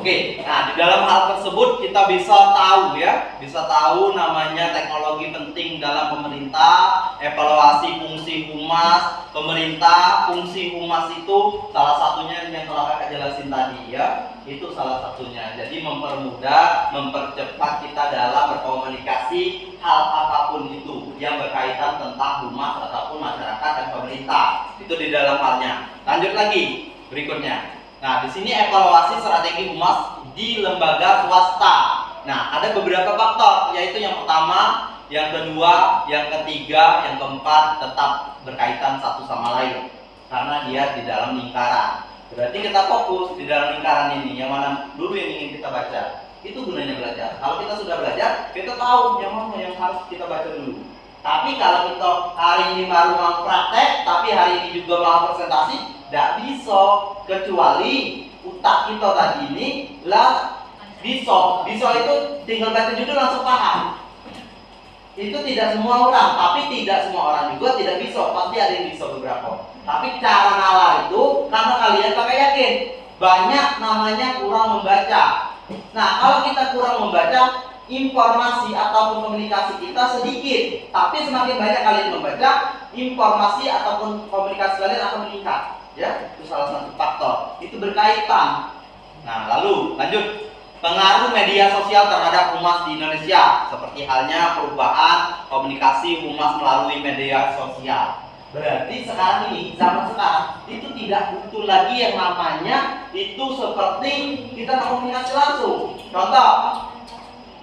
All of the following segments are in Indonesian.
Oke, nah di dalam hal tersebut kita bisa tahu ya, bisa tahu namanya teknologi penting dalam pemerintah, evaluasi fungsi humas, pemerintah, fungsi humas itu salah satunya yang telah kakak jelasin tadi ya, itu salah satunya. Jadi mempermudah, mempercepat kita dalam berkomunikasi hal apapun itu yang berkaitan tentang humas ataupun masyarakat dan pemerintah. Itu di dalam halnya. Lanjut lagi berikutnya. Nah, di sini evaluasi strategi humas di lembaga swasta. Nah, ada beberapa faktor, yaitu yang pertama, yang kedua, yang ketiga, yang keempat tetap berkaitan satu sama lain karena dia di dalam lingkaran. Berarti kita fokus di dalam lingkaran ini, yang mana dulu yang ingin kita baca. Itu gunanya belajar. Kalau kita sudah belajar, kita tahu yang mana yang harus kita baca dulu. Tapi kalau kita hari ini baru mau praktek, tapi hari ini juga mau presentasi, tidak bisa, kecuali utak kita tadi ini lah bisa itu tinggal baca judul langsung paham. Itu tidak semua orang, tapi tidak semua orang juga tidak bisa, pasti ada yang bisa beberapa. Tapi cara nalar itu karena kalian pakai yakin, banyak namanya kurang membaca. Nah, kalau kita kurang membaca, informasi ataupun komunikasi kita sedikit, tapi semakin banyak kalian membaca, informasi ataupun komunikasi kalian akan meningkat. Ya, itu salah satu faktor. Itu berkaitan. Nah, lalu lanjut. Pengaruh media sosial terhadap humas di Indonesia, seperti halnya perubahan komunikasi humas melalui media sosial. Berarti sekarang ini, zaman sekarang, itu tidak butuh lagi yang namanya itu seperti kita komunikasi langsung. Contoh,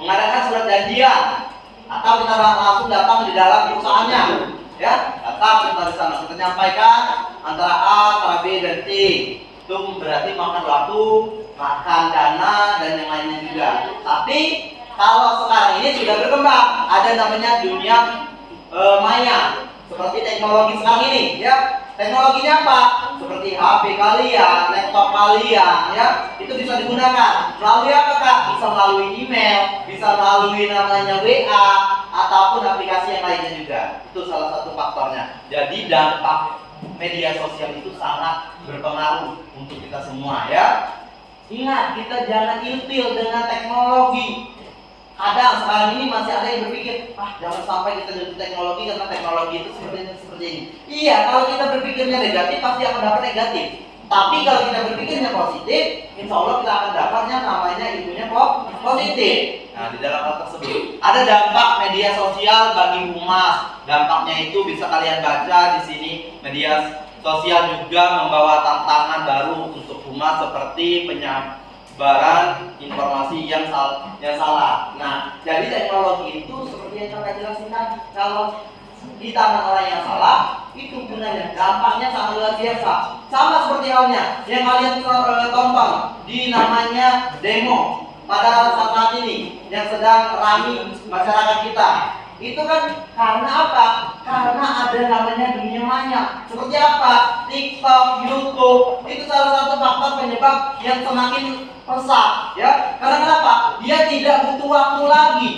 mengadakan surat janjian, atau kita langsung datang di dalam perusahaannya. Ya, datang kita di sana, kita nyampaikan antara A, antara B, dan C. Itu berarti makan waktu, makan dana, dan yang lainnya juga. Tapi kalau sekarang ini sudah berkembang, ada namanya dunia maya, seperti teknologi sekarang ini, ya. Teknologinya apa? Seperti HP kalian, laptop kalian, ya. Itu bisa digunakan. Melalui apakah? Bisa melalui email, bisa melalui namanya WA, ataupun aplikasi yang lainnya juga. Itu salah satu faktornya. Jadi dampak media sosial itu sangat berpengaruh untuk kita semua, ya. Ingat, kita jangan ilfil dengan teknologi. Kadang sekarang ini masih ada yang berpikir, jangan sampai kita jadi teknologi karena teknologi itu seperti ini. Iya, kalau kita berpikirnya negatif pasti akan dapat negatif. Tapi kalau kita berpikirnya positif, insya Allah kita akan dapatnya namanya ilmunya positif. Nah, di dalam hal tersebut ada dampak media sosial bagi humas. Dampaknya itu bisa kalian baca di sini. Media sosial juga membawa tantangan baru untuk humas seperti penyebaran informasi yang salah. Nah, jadi teknologi itu seperti yang saya jelaskan tadi, kalau di tangan orang yang salah, itu gunanya dampaknya sangat luar biasa. Sama seperti halnya yang kalian tonton di namanya demo pada saat ini yang sedang ramai masyarakat kita. Itu kan karena apa? Karena ada namanya dunia maya. Seperti apa? TikTok, YouTube, itu salah satu faktor penyebab yang semakin pesat, ya. Karena kenapa? Dia tidak butuh waktu lagi.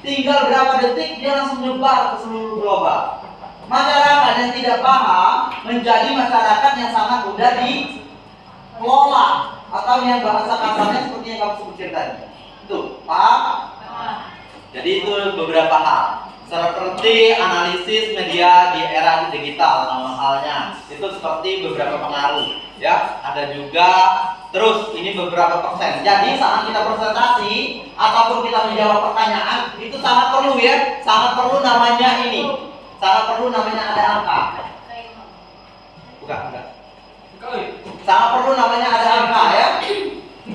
Tinggal berapa detik dia langsung nyebar ke seluruh global. Masyarakat yang tidak paham menjadi masyarakat yang sangat mudah dikelola, atau yang bahasa kasarnya seperti yang kamu sebutkan tadi. Itu paham? Jadi itu beberapa hal. Seperti analisis media di era digital, sama halnya itu seperti beberapa pengaruh, ya. Ada juga terus ini beberapa persen. Jadi saat kita presentasi ataupun kita menjawab pertanyaan itu sangat perlu, ya, sangat perlu namanya ini, sangat perlu namanya ada angka. Bukan. Sangat perlu namanya ada angka, ya.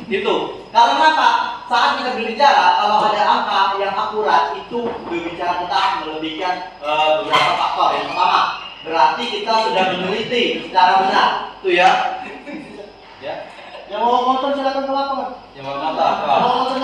Gitu. Karena apa? Saat kita berbicara, kalau ada angka yang akurat, itu berbicara kita melebihkan beberapa faktor. Yang pertama, berarti kita sudah meneliti secara benar, tuh, ya. Ya. Yang mau nonton silakan ke lapangan. Yang mau nonton,